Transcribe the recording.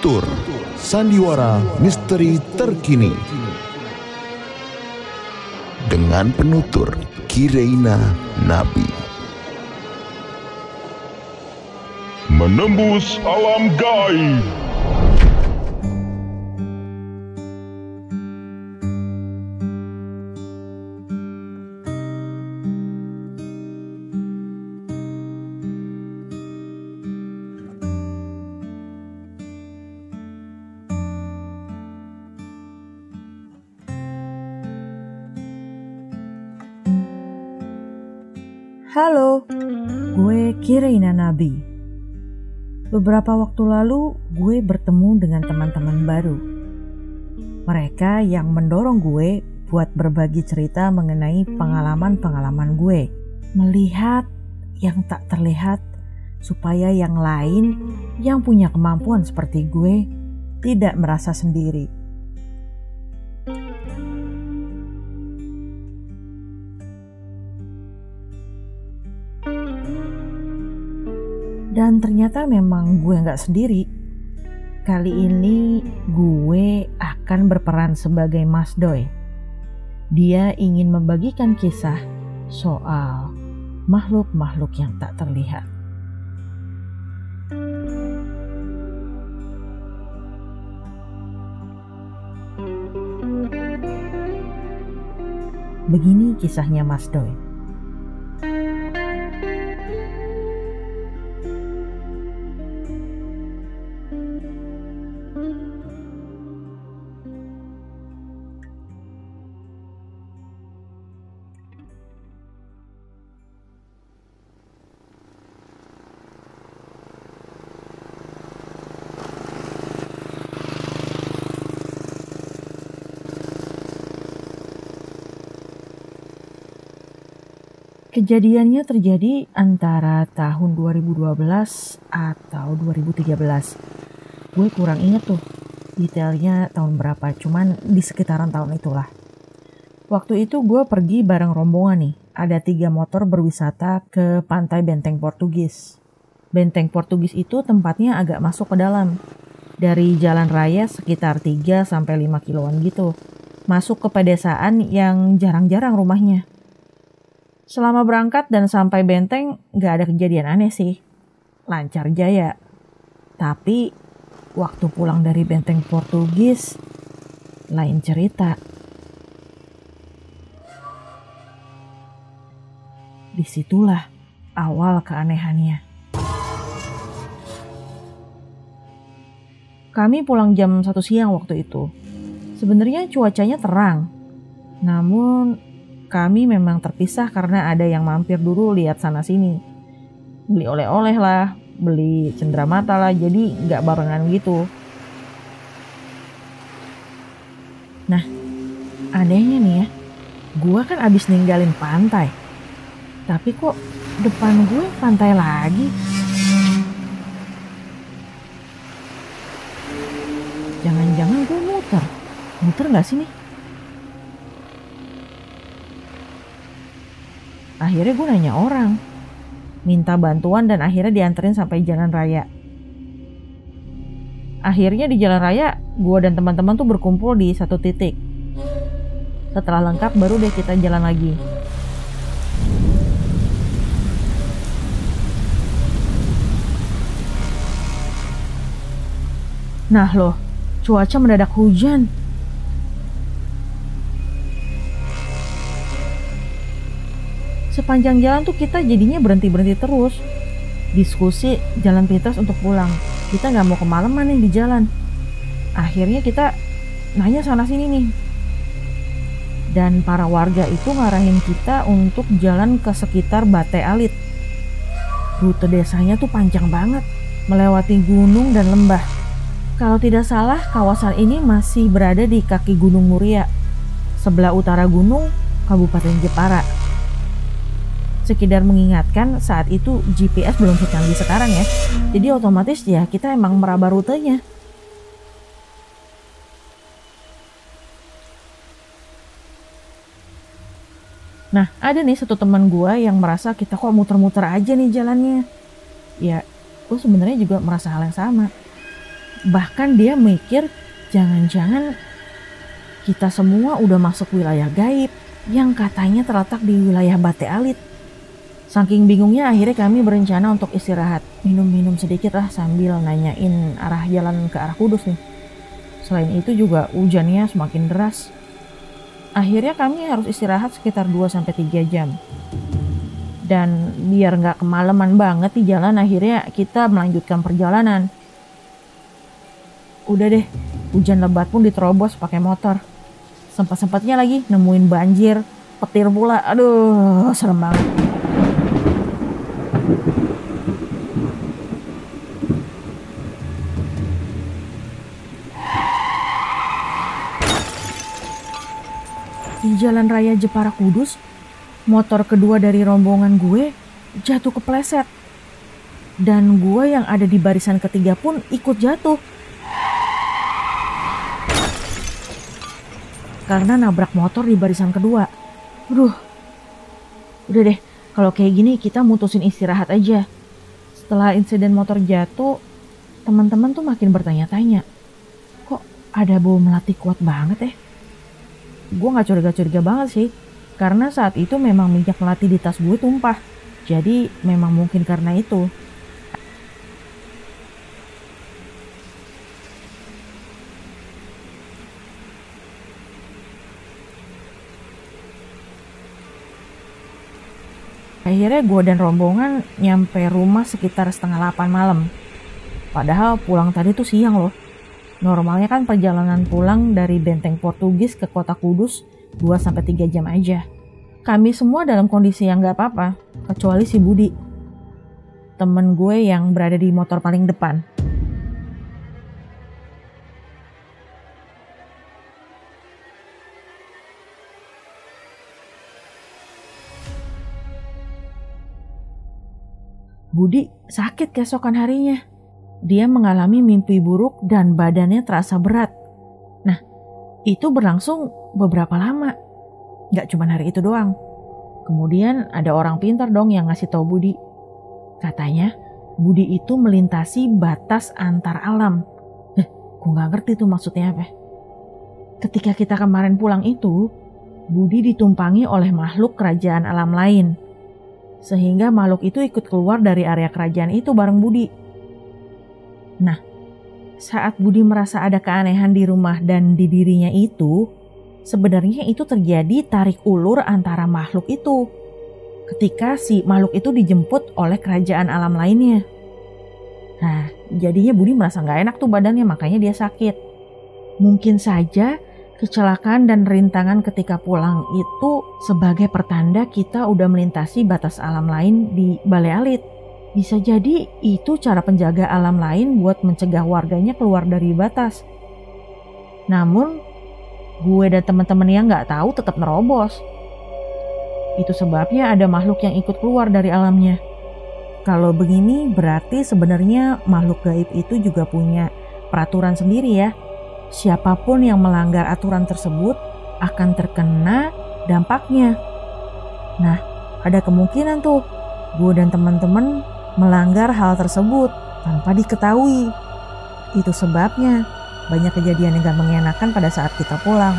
Penutur Sandiwara Misteri Terkini dengan penutur Kireina Nabi. Menembus alam gaib. Halo, gue Kireina Nabi. Beberapa waktu lalu gue bertemu dengan teman-teman baru. Mereka yang mendorong gue buat berbagi cerita mengenai pengalaman-pengalaman gue. Melihat yang tak terlihat supaya yang lain yang punya kemampuan seperti gue tidak merasa sendiri. Dan ternyata memang gue gak sendiri. Kali ini gue akan berperan sebagai Mas Doi. Dia ingin membagikan kisah soal makhluk-makhluk yang tak terlihat. Begini kisahnya Mas Doi. Kejadiannya terjadi antara tahun 2012 atau 2013. Gue kurang inget tuh detailnya tahun berapa, cuman di sekitaran tahun itulah. Waktu itu gue pergi bareng rombongan nih. Ada 3 motor berwisata ke pantai Benteng Portugis. Benteng Portugis itu tempatnya agak masuk ke dalam. Dari jalan raya sekitar 3-5 kiloan gitu. Masuk ke pedesaan yang jarang-jarang rumahnya. Selama berangkat dan sampai benteng gak ada kejadian aneh sih. Lancar jaya. Tapi waktu pulang dari Benteng Portugis lain cerita. Disitulah awal keanehannya. Kami pulang jam 1 siang waktu itu. Sebenarnya cuacanya terang. Namun kami memang terpisah karena ada yang mampir dulu lihat sana sini. Beli oleh-oleh lah, beli cenderamata lah, jadi gak barengan gitu. Nah, anehnya nih ya, gue kan abis ninggalin pantai. Tapi kok depan gue pantai lagi? Jangan-jangan gue muter gak sih nih? Akhirnya gue nanya orang, minta bantuan dan akhirnya dianterin sampai jalan raya. Akhirnya di jalan raya, gue dan teman-teman tuh berkumpul di satu titik. Setelah lengkap baru deh kita jalan lagi. Nah loh, cuaca mendadak hujan. Sepanjang jalan tuh kita jadinya berhenti-berhenti terus. Diskusi jalan pintas untuk pulang. Kita gak mau kemalaman nih di jalan. Akhirnya kita nanya sana sini nih. Dan para warga itu ngarahin kita untuk jalan ke sekitar Bate Alit. Rute desanya tuh panjang banget. Melewati gunung dan lembah. Kalau tidak salah kawasan ini masih berada di kaki Gunung Muria. Sebelah utara gunung Kabupaten Jepara. Sekedar mengingatkan saat itu GPS belum secanggih sekarang ya. Jadi otomatis ya kita emang meraba rutenya. Nah ada nih satu teman gue yang merasa kita kok muter-muter aja nih jalannya. Ya gue sebenarnya juga merasa hal yang sama. Bahkan dia mikir jangan-jangan kita semua udah masuk wilayah gaib yang katanya terletak di wilayah Bate Alit. Saking bingungnya akhirnya kami berencana untuk istirahat, minum-minum sedikit lah sambil nanyain arah jalan ke arah Kudus nih. Selain itu juga hujannya semakin deras. Akhirnya kami harus istirahat sekitar 2-3 jam. Dan biar nggak kemalaman banget di jalan, akhirnya kita melanjutkan perjalanan. Udah deh, hujan lebat pun diterobos pakai motor. Sempat-sempatnya lagi nemuin banjir, petir pula. Aduh, serem banget. Di Jalan Raya Jepara Kudus, motor kedua dari rombongan gue jatuh kepleset. Dan gue yang ada di barisan ketiga pun ikut jatuh. Karena nabrak motor di barisan kedua. Udah deh, kalau kayak gini kita mutusin istirahat aja. Setelah insiden motor jatuh, teman-teman tuh makin bertanya-tanya. Kok ada bau melati kuat banget ya? Gue gak curiga-curiga banget sih. Karena saat itu memang minyak melati di tas gue tumpah. Jadi memang mungkin karena itu. Akhirnya gue dan rombongan nyampe rumah sekitar 7:30 malam. Padahal pulang tadi tuh siang loh. Normalnya kan perjalanan pulang dari Benteng Portugis ke Kota Kudus 2-3 jam aja. Kami semua dalam kondisi yang gak apa-apa, kecuali si Budi, temen gue yang berada di motor paling depan. Budi sakit keesokan harinya. Dia mengalami mimpi buruk dan badannya terasa berat. Nah, itu berlangsung beberapa lama. Gak cuma hari itu doang. Kemudian ada orang pintar dong yang ngasih tahu Budi. Katanya, Budi itu melintasi batas antar alam. Gue gak ngerti tuh maksudnya apa. Ketika kita kemarin pulang itu, Budi ditumpangi oleh makhluk kerajaan alam lain. Sehingga makhluk itu ikut keluar dari area kerajaan itu bareng Budi. Nah, saat Budi merasa ada keanehan di rumah dan di dirinya itu, sebenarnya itu terjadi tarik ulur antara makhluk itu. Ketika si makhluk itu dijemput oleh kerajaan alam lainnya. Nah, jadinya Budi merasa gak enak tuh badannya, makanya dia sakit. Mungkin saja kecelakaan dan rintangan ketika pulang itu sebagai pertanda kita udah melintasi batas alam lain di Bale Alit. Bisa jadi itu cara penjaga alam lain buat mencegah warganya keluar dari batas. Namun, gue dan teman-teman yang gak tahu tetap nerobos. Itu sebabnya ada makhluk yang ikut keluar dari alamnya. Kalau begini berarti sebenarnya makhluk gaib itu juga punya peraturan sendiri ya. Siapapun yang melanggar aturan tersebut akan terkena dampaknya. Nah, ada kemungkinan tuh gue dan teman-teman melanggar hal tersebut tanpa diketahui. Itu sebabnya banyak kejadian yang gak mengenakan pada saat kita pulang.